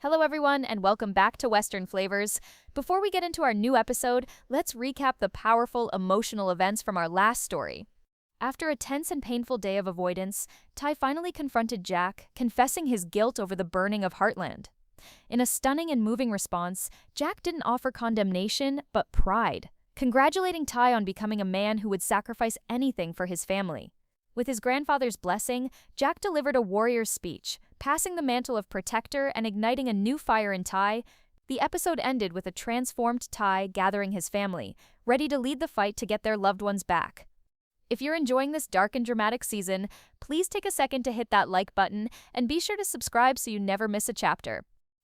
Hello, everyone, and welcome back to Western Flavors. Before we get into our new episode, let's recap the powerful emotional events from our last story. After a tense and painful day of avoidance, Ty finally confronted Jack, confessing his guilt over the burning of Heartland. In a stunning and moving response, Jack didn't offer condemnation, but pride, congratulating Ty on becoming a man who would sacrifice anything for his family. With his grandfather's blessing, Jack delivered a warrior's speech, passing the mantle of protector and igniting a new fire in Ty. The episode ended with a transformed Ty gathering his family, ready to lead the fight to get their loved ones back. If you're enjoying this dark and dramatic season, please take a second to hit that like button and be sure to subscribe so you never miss a chapter.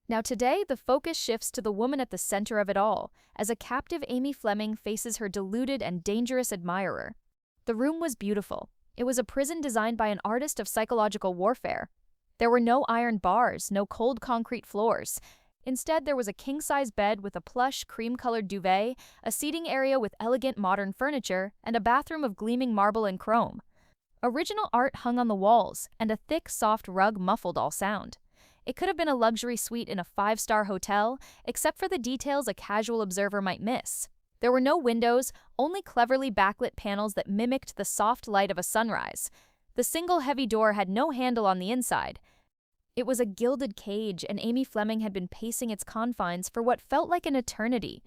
Now today, the focus shifts to the woman at the center of it all, as a captive Amy Fleming faces her deluded and dangerous admirer. The room was beautiful. It was a prison designed by an artist of psychological warfare. There were no iron bars, no cold concrete floors. Instead, there was a king-size bed with a plush, cream-colored duvet, a seating area with elegant modern furniture, and a bathroom of gleaming marble and chrome. Original art hung on the walls, and a thick, soft rug muffled all sound. It could have been a luxury suite in a five-star hotel, except for the details a casual observer might miss. There were no windows, only cleverly backlit panels that mimicked the soft light of a sunrise. The single heavy door had no handle on the inside. It was a gilded cage, and Amy Fleming had been pacing its confines for what felt like an eternity.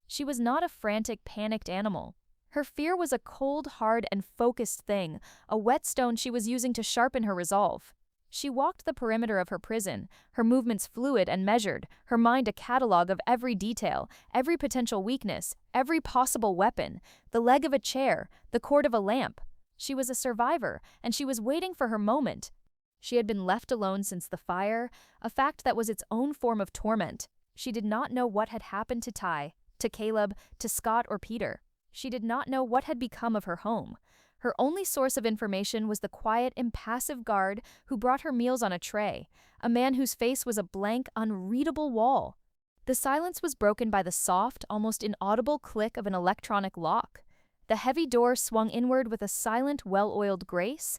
She was not a frantic, panicked animal. Her fear was a cold, hard, and focused thing, a whetstone she was using to sharpen her resolve. She walked the perimeter of her prison, her movements fluid and measured, her mind a catalogue of every detail, every potential weakness, every possible weapon, the leg of a chair, the cord of a lamp. She was a survivor, and she was waiting for her moment. She had been left alone since the fire, a fact that was its own form of torment. She did not know what had happened to Ty, to Caleb, to Scott or Peter. She did not know what had become of her home. Her only source of information was the quiet, impassive guard who brought her meals on a tray, a man whose face was a blank, unreadable wall. The silence was broken by the soft, almost inaudible click of an electronic lock. The heavy door swung inward with a silent, well-oiled grace.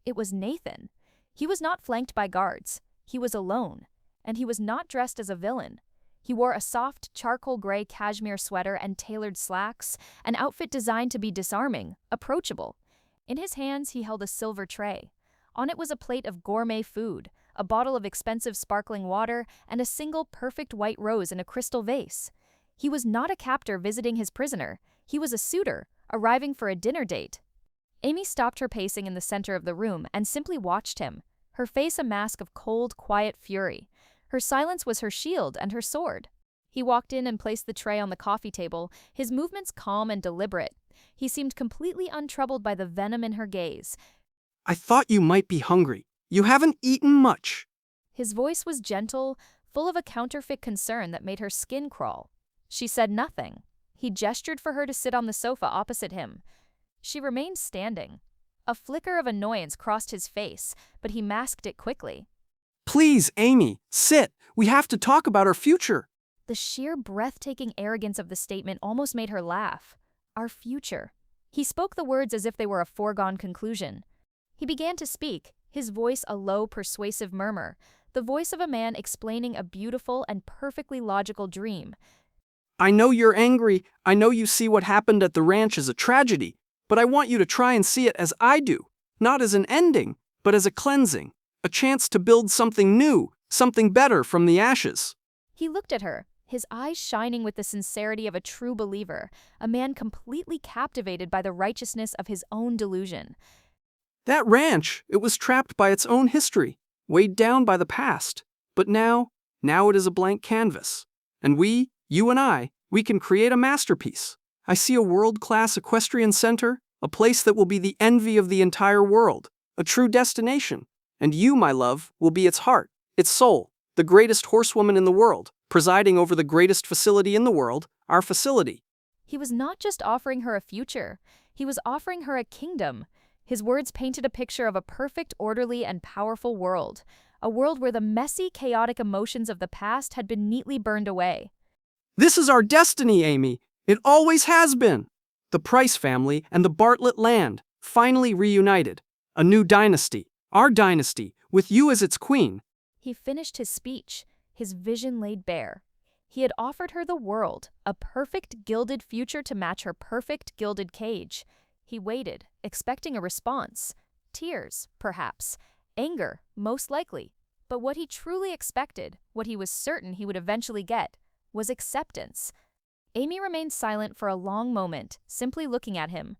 It was Nathan. He was not flanked by guards. He was alone, and he was not dressed as a villain. He wore a soft, charcoal gray cashmere sweater and tailored slacks, an outfit designed to be disarming, approachable. In his hands, he held a silver tray. On it was a plate of gourmet food, a bottle of expensive sparkling water, and a single perfect white rose in a crystal vase. He was not a captor visiting his prisoner. He was a suitor, arriving for a dinner date. Amy stopped her pacing in the center of the room and simply watched him, her face a mask of cold, quiet fury. Her silence was her shield and her sword. He walked in and placed the tray on the coffee table, his movements calm and deliberate. He seemed completely untroubled by the venom in her gaze. I thought you might be hungry. You haven't eaten much. His voice was gentle, full of a counterfeit concern that made her skin crawl. She said nothing. He gestured for her to sit on the sofa opposite him. She remained standing. A flicker of annoyance crossed his face, but he masked it quickly. Please, Amy, sit. We have to talk about our future. The sheer breathtaking arrogance of the statement almost made her laugh. Our future. He spoke the words as if they were a foregone conclusion. He began to speak, his voice a low, persuasive murmur, the voice of a man explaining a beautiful and perfectly logical dream. I know you're angry. I know you see what happened at the ranch as a tragedy, but I want you to try and see it as I do, not as an ending, but as a cleansing. A chance to build something new, something better from the ashes. He looked at her, his eyes shining with the sincerity of a true believer, a man completely captivated by the righteousness of his own delusion. That ranch, it was trapped by its own history, weighed down by the past. But now it is a blank canvas. And we, you and I, we can create a masterpiece. I see a world-class equestrian center, a place that will be the envy of the entire world, a true destination. And you, my love, will be its heart, its soul, the greatest horsewoman in the world, presiding over the greatest facility in the world, our facility. He was not just offering her a future, he was offering her a kingdom. His words painted a picture of a perfect, orderly, and powerful world, a world where the messy, chaotic emotions of the past had been neatly burned away. This is our destiny, Amy. It always has been. The Price family and the Bartlett land, finally reunited. A new dynasty. Our dynasty, with you as its queen. He finished his speech, his vision laid bare. He had offered her the world, a perfect gilded future to match her perfect gilded cage. He waited, expecting a response. Tears, perhaps. Anger, most likely. But what he truly expected, what he was certain he would eventually get, was acceptance. Amy remained silent for a long moment, simply looking at him.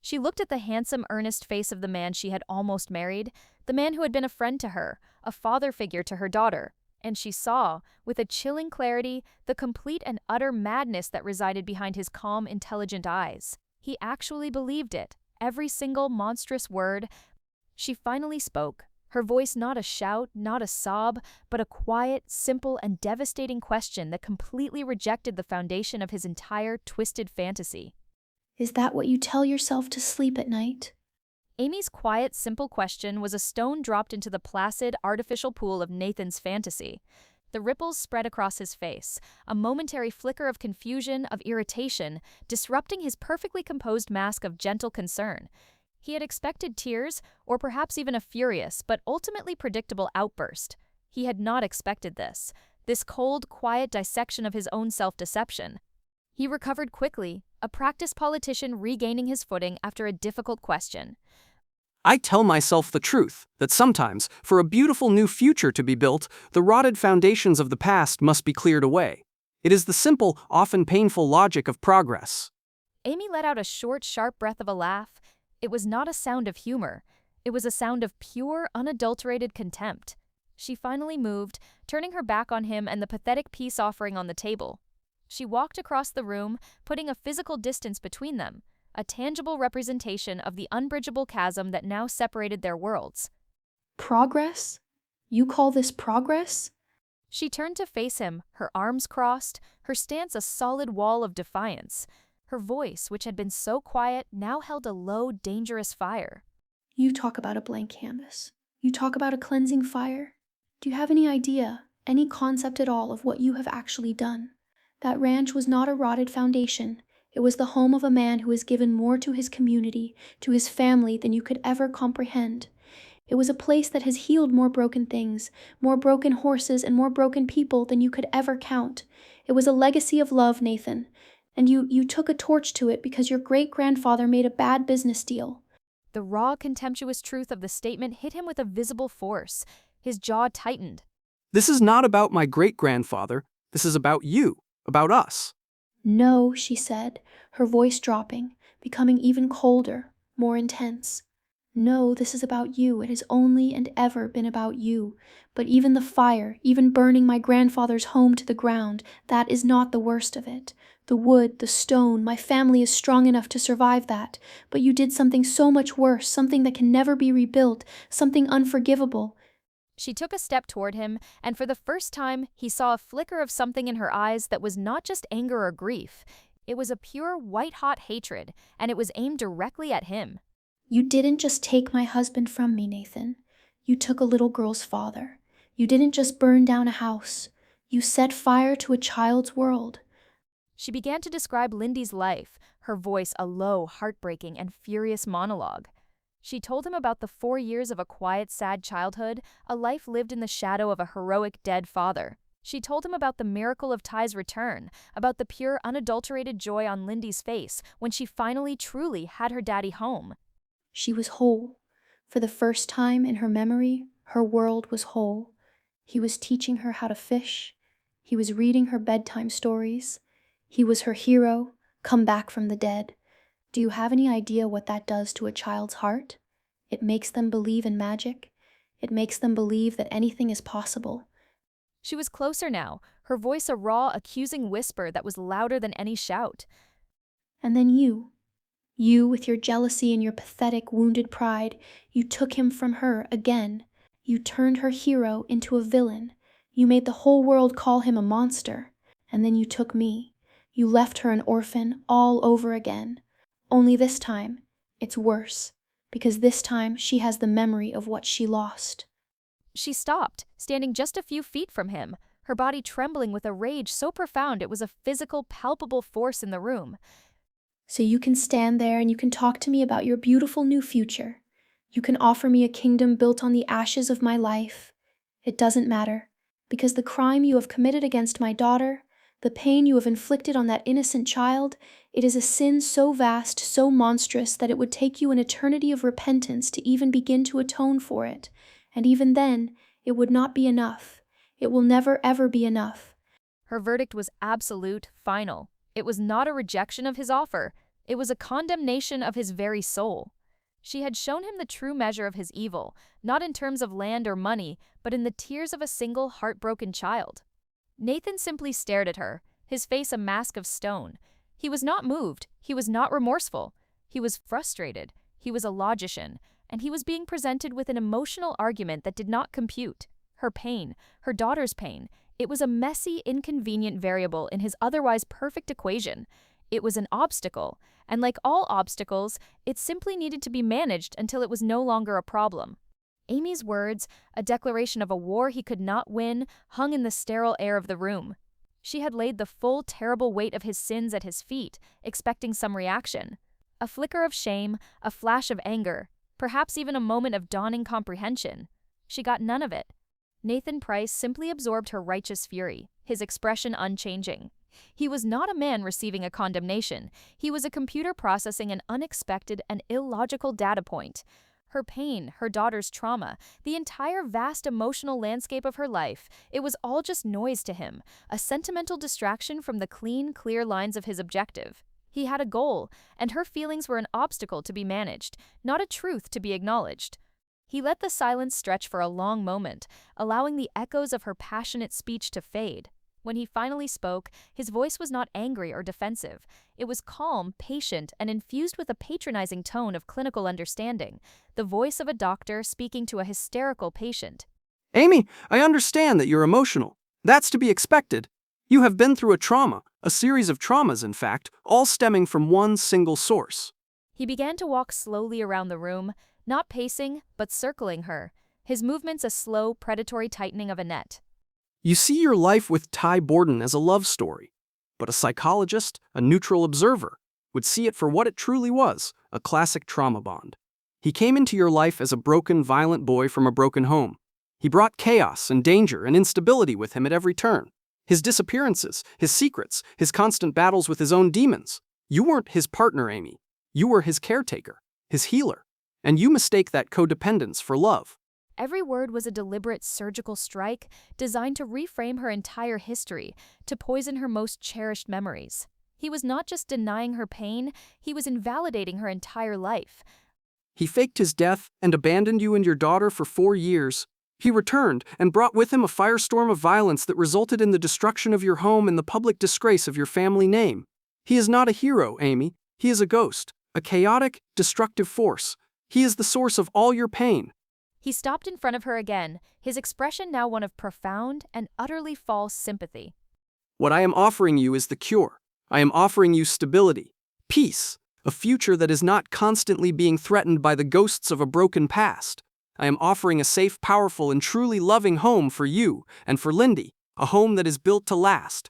She looked at the handsome, earnest face of the man she had almost married, the man who had been a friend to her, a father figure to her daughter, and she saw, with a chilling clarity, the complete and utter madness that resided behind his calm, intelligent eyes. He actually believed it, every single monstrous word. She finally spoke, her voice not a shout, not a sob, but a quiet, simple, and devastating question that completely rejected the foundation of his entire twisted fantasy. Is that what you tell yourself to sleep at night? Amy's quiet, simple question was a stone dropped into the placid, artificial pool of Nathan's fantasy. The ripples spread across his face, a momentary flicker of confusion, of irritation, disrupting his perfectly composed mask of gentle concern. He had expected tears, or perhaps even a furious, but ultimately predictable outburst. He had not expected this cold, quiet dissection of his own self-deception. He recovered quickly, a practiced politician regaining his footing after a difficult question. I tell myself the truth, that sometimes, for a beautiful new future to be built, the rotted foundations of the past must be cleared away. It is the simple, often painful logic of progress. Amy let out a short, sharp breath of a laugh. It was not a sound of humor. It was a sound of pure, unadulterated contempt. She finally moved, turning her back on him and the pathetic peace offering on the table. She walked across the room, putting a physical distance between them, a tangible representation of the unbridgeable chasm that now separated their worlds. Progress? You call this progress? She turned to face him, her arms crossed, her stance a solid wall of defiance. Her voice, which had been so quiet, now held a low, dangerous fire. You talk about a blank canvas. You talk about a cleansing fire. Do you have any idea, any concept at all of what you have actually done? That ranch was not a rotted foundation. It was the home of a man who has given more to his community, to his family, than you could ever comprehend. It was a place that has healed more broken things, more broken horses, and more broken people than you could ever count. It was a legacy of love, Nathan. And you took a torch to it because your great-grandfather made a bad business deal. The raw, contemptuous truth of the statement hit him with a visible force. His jaw tightened. This is not about my great-grandfather. This is about you, about us. No, she said, her voice dropping, becoming even colder, more intense. No, this is about you. It has only and ever been about you. But even the fire, even burning my grandfather's home to the ground, that is not the worst of it. The wood, the stone, my family is strong enough to survive that. But you did something so much worse, something that can never be rebuilt, something unforgivable. She took a step toward him, and for the first time, he saw a flicker of something in her eyes that was not just anger or grief. It was a pure, white-hot hatred, and it was aimed directly at him. You didn't just take my husband from me, Nathan. You took a little girl's father. You didn't just burn down a house. You set fire to a child's world. She began to describe Lindy's life, her voice a low, heartbreaking, and furious monologue. She told him about the 4 years of a quiet, sad childhood, a life lived in the shadow of a heroic dead father. She told him about the miracle of Ty's return, about the pure, unadulterated joy on Lindy's face when she finally, truly had her daddy home. She was whole. For the first time in her memory, her world was whole. He was teaching her how to fish. He was reading her bedtime stories. He was her hero, come back from the dead. Do you have any idea what that does to a child's heart? It makes them believe in magic. It makes them believe that anything is possible. She was closer now, her voice a raw, accusing whisper that was louder than any shout. And then you with your jealousy and your pathetic, wounded pride, you took him from her again. You turned her hero into a villain. You made the whole world call him a monster. And then you took me. You left her an orphan all over again. Only this time, it's worse, because this time she has the memory of what she lost. She stopped, standing just a few feet from him, her body trembling with a rage so profound it was a physical, palpable force in the room. So you can stand there and you can talk to me about your beautiful new future. You can offer me a kingdom built on the ashes of my life. It doesn't matter. because the crime you have committed against my daughter, the pain you have inflicted on that innocent child, it is a sin so vast, so monstrous, that it would take you an eternity of repentance to even begin to atone for it. And even then, it would not be enough. It will never ever be enough. Her verdict was absolute, final. It was not a rejection of his offer. It was a condemnation of his very soul. She had shown him the true measure of his evil, not in terms of land or money, but in the tears of a single heartbroken child. Nathan simply stared at her, his face a mask of stone. He was not moved, he was not remorseful. He was frustrated, he was a logician, and he was being presented with an emotional argument that did not compute. Her pain, her daughter's pain, it was a messy, inconvenient variable in his otherwise perfect equation. It was an obstacle, and like all obstacles, it simply needed to be managed until it was no longer a problem. Amy's words, a declaration of a war he could not win, hung in the sterile air of the room. She had laid the full, terrible weight of his sins at his feet, expecting some reaction. A flicker of shame, a flash of anger, perhaps even a moment of dawning comprehension. She got none of it. Nathan Price simply absorbed her righteous fury, his expression unchanging. He was not a man receiving a condemnation. He was a computer processing an unexpected and illogical data point. Her pain, her daughter's trauma, the entire vast emotional landscape of her life, it was all just noise to him, a sentimental distraction from the clean, clear lines of his objective. He had a goal, and her feelings were an obstacle to be managed, not a truth to be acknowledged. He let the silence stretch for a long moment, allowing the echoes of her passionate speech to fade. When he finally spoke, his voice was not angry or defensive. It was calm, patient, and infused with a patronizing tone of clinical understanding, the voice of a doctor speaking to a hysterical patient. Amy, I understand that you're emotional. That's to be expected. You have been through a trauma, a series of traumas, in fact, all stemming from one single source. He began to walk slowly around the room, not pacing, but circling her, his movements a slow, predatory tightening of a net. You see your life with Borden as a love story, but a psychologist, a neutral observer, would see it for what it truly was, a classic trauma bond. He came into your life as a broken, violent boy from a broken home. He brought chaos and danger and instability with him at every turn. His disappearances, his secrets, his constant battles with his own demons. You weren't his partner, Amy. You were his caretaker, his healer. And you mistake that codependence for love. Every word was a deliberate surgical strike designed to reframe her entire history, to poison her most cherished memories. He was not just denying her pain, he was invalidating her entire life. He faked his death and abandoned you and your daughter for 4 years. He returned and brought with him a firestorm of violence that resulted in the destruction of your home and the public disgrace of your family name. He is not a hero, Amy. He is a ghost, a chaotic, destructive force. He is the source of all your pain. He stopped in front of her again, his expression now one of profound and utterly false sympathy. What I am offering you is the cure. I am offering you stability, peace, a future that is not constantly being threatened by the ghosts of a broken past. I am offering a safe, powerful, and truly loving home for you and for Lindy, a home that is built to last.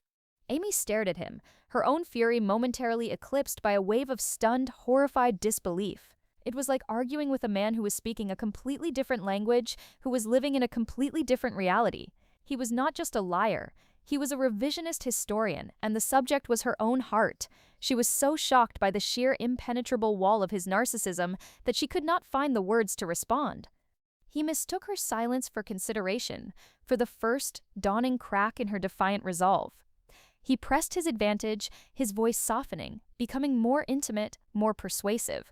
Amy stared at him, her own fury momentarily eclipsed by a wave of stunned, horrified disbelief. It was like arguing with a man who was speaking a completely different language, who was living in a completely different reality. He was not just a liar. He was a revisionist historian, and the subject was her own heart. She was so shocked by the sheer impenetrable wall of his narcissism that she could not find the words to respond. He mistook her silence for consideration, for the first, dawning crack in her defiant resolve. He pressed his advantage, his voice softening, becoming more intimate, more persuasive.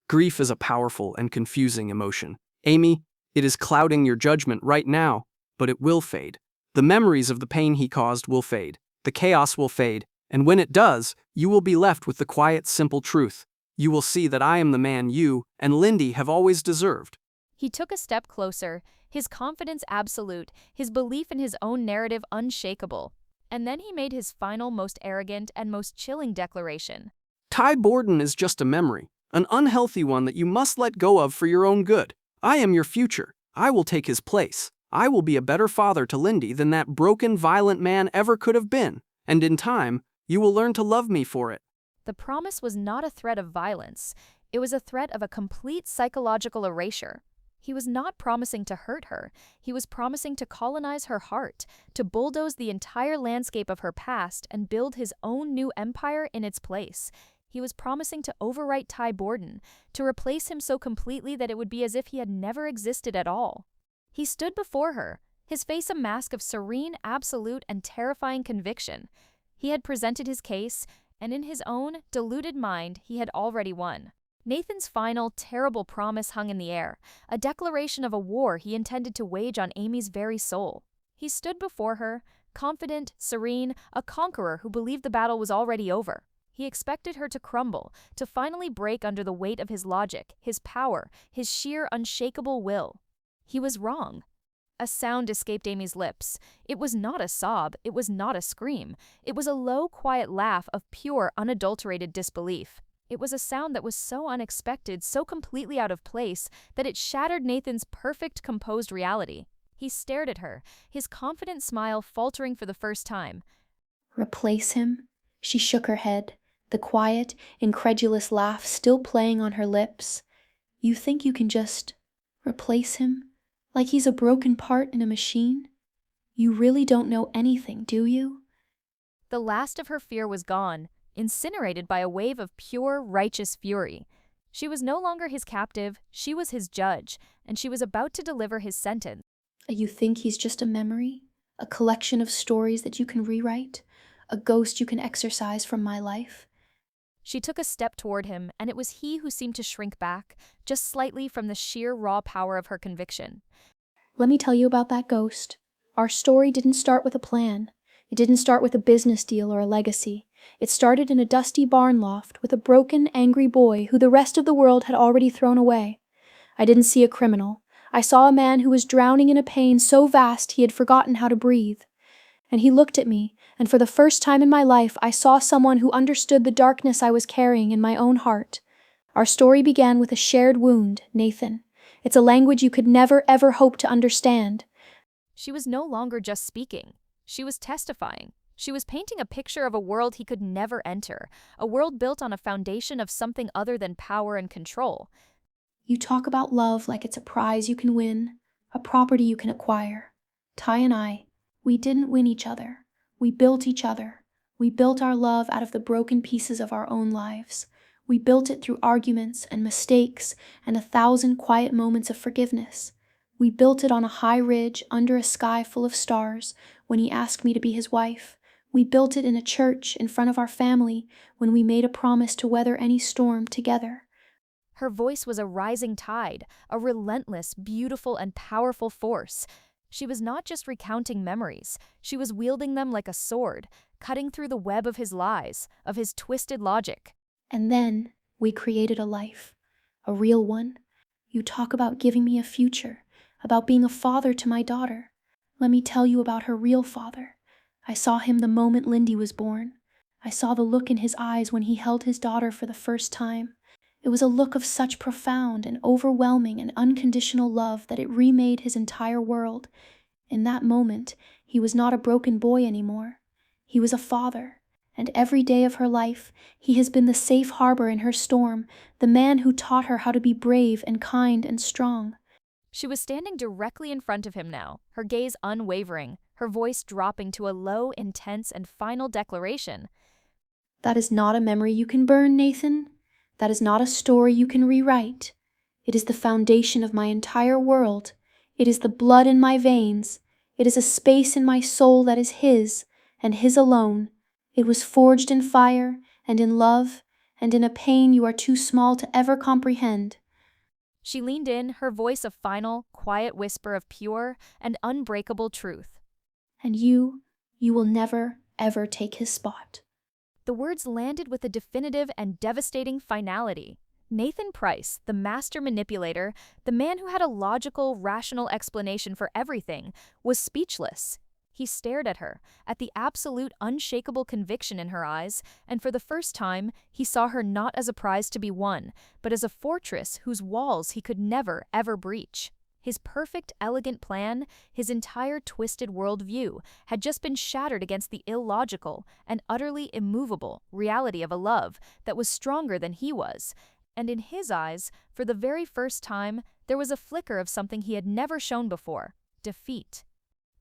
Grief is a powerful and confusing emotion. Amy, it is clouding your judgment right now, but it will fade. The memories of the pain he caused will fade. The chaos will fade, and when it does, you will be left with the quiet, simple truth. You will see that I am the man you and Lindy have always deserved. He took a step closer, his confidence absolute, his belief in his own narrative unshakable. And then he made his final, most arrogant, and most chilling declaration. Borden is just a memory. An unhealthy one that you must let go of for your own good. I am your future. I will take his place. I will be a better father to Lindy than that broken, violent man ever could have been. And in time, you will learn to love me for it. The promise was not a threat of violence. It was a threat of a complete psychological erasure. He was not promising to hurt her. He was promising to colonize her heart, to bulldoze the entire landscape of her past and build his own new empire in its place. He was promising to overwrite Borden, to replace him so completely that it would be as if he had never existed at all. He stood before her, his face a mask of serene, absolute, and terrifying conviction. He had presented his case, and in his own, deluded mind, he had already won. Nathan's final, terrible promise hung in the air, a declaration of a war he intended to wage on Amy's very soul. He stood before her, confident, serene, a conqueror who believed the battle was already over. He expected her to crumble, to finally break under the weight of his logic, his power, his sheer, unshakable will. He was wrong. A sound escaped Amy's lips. It was not a sob, it was not a scream. It was a low, quiet laugh of pure, unadulterated disbelief. It was a sound that was so unexpected, so completely out of place, that it shattered Nathan's perfect, composed reality. He stared at her, his confident smile faltering for the first time. Replace him? She shook her head, the quiet, incredulous laugh still playing on her lips. You think you can just replace him? Like he's a broken part in a machine? You really don't know anything, do you? The last of her fear was gone, incinerated by a wave of pure, righteous fury. She was no longer his captive, she was his judge, and she was about to deliver his sentence. You think he's just a memory? A collection of stories that you can rewrite? A ghost you can exorcise from my life? She took a step toward him, and it was he who seemed to shrink back, just slightly from the sheer raw power of her conviction. Let me tell you about that ghost. Our story didn't start with a plan. It didn't start with a business deal or a legacy. It started in a dusty barn loft with a broken, angry boy who the rest of the world had already thrown away. I didn't see a criminal. I saw a man who was drowning in a pain so vast he had forgotten how to breathe. And he looked at me, and for the first time in my life I saw someone who understood the darkness I was carrying in my own heart. Our story began with a shared wound, Nathan. It's a language you could never, ever hope to understand. She was no longer just speaking. She was testifying. She was painting a picture of a world he could never enter, a world built on a foundation of something other than power and control. You talk about love like it's a prize you can win, a property you can acquire. Ty and I, we didn't win each other. We built each other. We built our love out of the broken pieces of our own lives. We built it through arguments and mistakes and 1,000 quiet moments of forgiveness. We built it on a high ridge under a sky full of stars when he asked me to be his wife. We built it in a church in front of our family when we made a promise to weather any storm together. Her voice was a rising tide, a relentless, beautiful, and powerful force. She was not just recounting memories, she was wielding them like a sword, cutting through the web of his lies, of his twisted logic. And then we created a life, a real one. You talk about giving me a future, about being a father to my daughter. Let me tell you about her real father. I saw him the moment Lindy was born. I saw the look in his eyes when he held his daughter for the first time. It was a look of such profound and overwhelming and unconditional love that it remade his entire world. In that moment, he was not a broken boy anymore. He was a father, and every day of her life, he has been the safe harbor in her storm, the man who taught her how to be brave and kind and strong. She was standing directly in front of him now, her gaze unwavering, her voice dropping to a low, intense, and final declaration. That is not a memory you can burn, Nathan. That is not a story you can rewrite. It is the foundation of my entire world. It is the blood in my veins. It is a space in my soul that is his, and his alone. It was forged in fire, and in love, and in a pain you are too small to ever comprehend. She leaned in, her voice a final, quiet whisper of pure and unbreakable truth. And you will never, ever take his spot. The words landed with a definitive and devastating finality. Nathan Price, the master manipulator, the man who had a logical, rational explanation for everything, was speechless. He stared at her, at the absolute, unshakable conviction in her eyes, and for the first time, he saw her not as a prize to be won, but as a fortress whose walls he could never, ever breach. His perfect, elegant plan, his entire twisted worldview, had just been shattered against the illogical and utterly immovable reality of a love that was stronger than he was, And in his eyes, for the very first time, there was a flicker of something he had never shown before: defeat.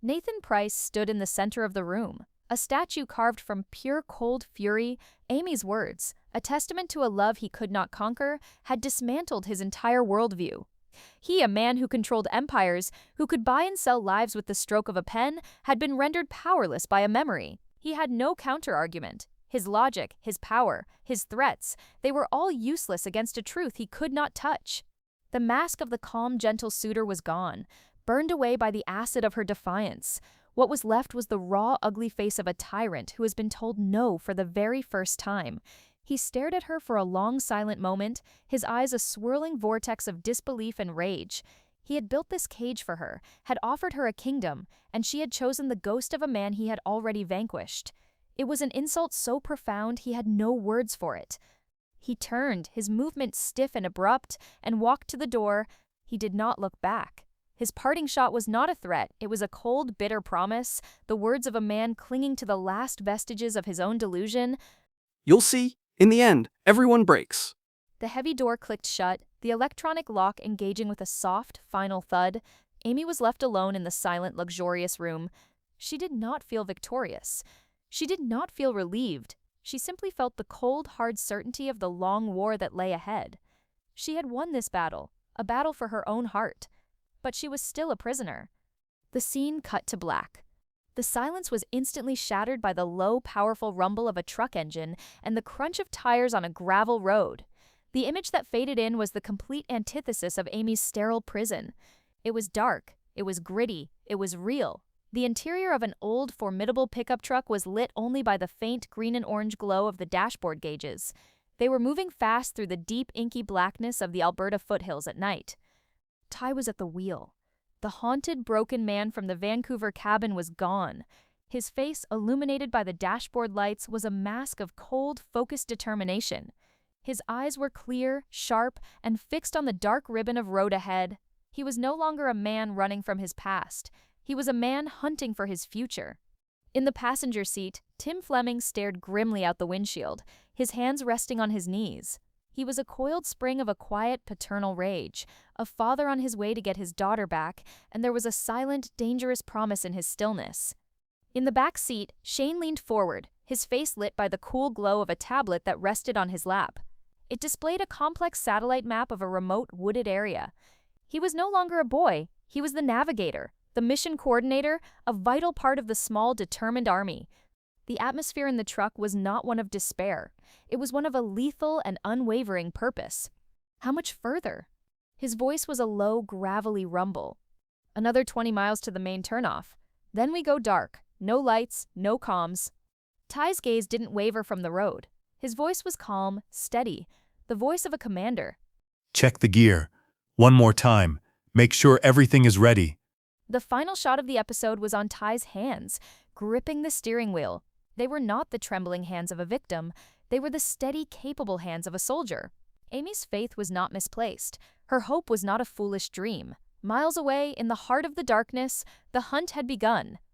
Nathan Price stood in the center of the room, a statue carved from pure cold fury. Amy's words, a testament to a love he could not conquer, had dismantled his entire worldview. He, a man who controlled empires, who could buy and sell lives with the stroke of a pen, had been rendered powerless by a memory. He had no counter-argument. His logic, his power, his threats, they were all useless against a truth he could not touch. The mask of the calm, gentle suitor was gone, burned away by the acid of her defiance. What was left was the raw, ugly face of a tyrant who has been told no for the very first time. He stared at her for a long, silent moment, his eyes a swirling vortex of disbelief and rage. He had built this cage for her, had offered her a kingdom, and she had chosen the ghost of a man he had already vanquished. It was an insult so profound he had no words for it. He turned, his movement stiff and abrupt, and walked to the door. He did not look back. His parting shot was not a threat, it was a cold, bitter promise, the words of a man clinging to the last vestiges of his own delusion. You'll see, in the end, everyone breaks. The heavy door clicked shut, the electronic lock engaging with a soft, final thud. Amy was left alone in the silent, luxurious room. She did not feel victorious. She did not feel relieved. She simply felt the cold, hard certainty of the long war that lay ahead. She had won this battle, a battle for her own heart. But she was still a prisoner. The scene cut to black. The silence was instantly shattered by the low, powerful rumble of a truck engine and the crunch of tires on a gravel road. The image that faded in was the complete antithesis of Amy's sterile prison. It was dark, it was gritty, it was real. The interior of an old, formidable pickup truck was lit only by the faint green and orange glow of the dashboard gauges. They were moving fast through the deep, inky blackness of the Alberta foothills at night. Ty was at the wheel. The haunted, broken man from the Vancouver cabin was gone. His face, illuminated by the dashboard lights, was a mask of cold, focused determination. His eyes were clear, sharp, and fixed on the dark ribbon of road ahead. He was no longer a man running from his past. He was a man hunting for his future. In the passenger seat, Tim Fleming stared grimly out the windshield, his hands resting on his knees. He was a coiled spring of a quiet, paternal rage, a father on his way to get his daughter back, and there was a silent, dangerous promise in his stillness. In the back seat, Shane leaned forward, his face lit by the cool glow of a tablet that rested on his lap. It displayed a complex satellite map of a remote, wooded area. He was no longer a boy, he was the navigator, the mission coordinator, a vital part of the small, determined army. The atmosphere in the truck was not one of despair. It was one of a lethal and unwavering purpose. How much further? His voice was a low, gravelly rumble. Another 20 miles to the main turnoff. Then we go dark. No lights, no comms. Ty's gaze didn't waver from the road. His voice was calm, steady, the voice of a commander. Check the gear. One more time. Make sure everything is ready. The final shot of the episode was on Ty's hands, gripping the steering wheel. They were not the trembling hands of a victim. They were the steady, capable hands of a soldier. Amy's faith was not misplaced. Her hope was not a foolish dream. Miles away, in the heart of the darkness, the hunt had begun.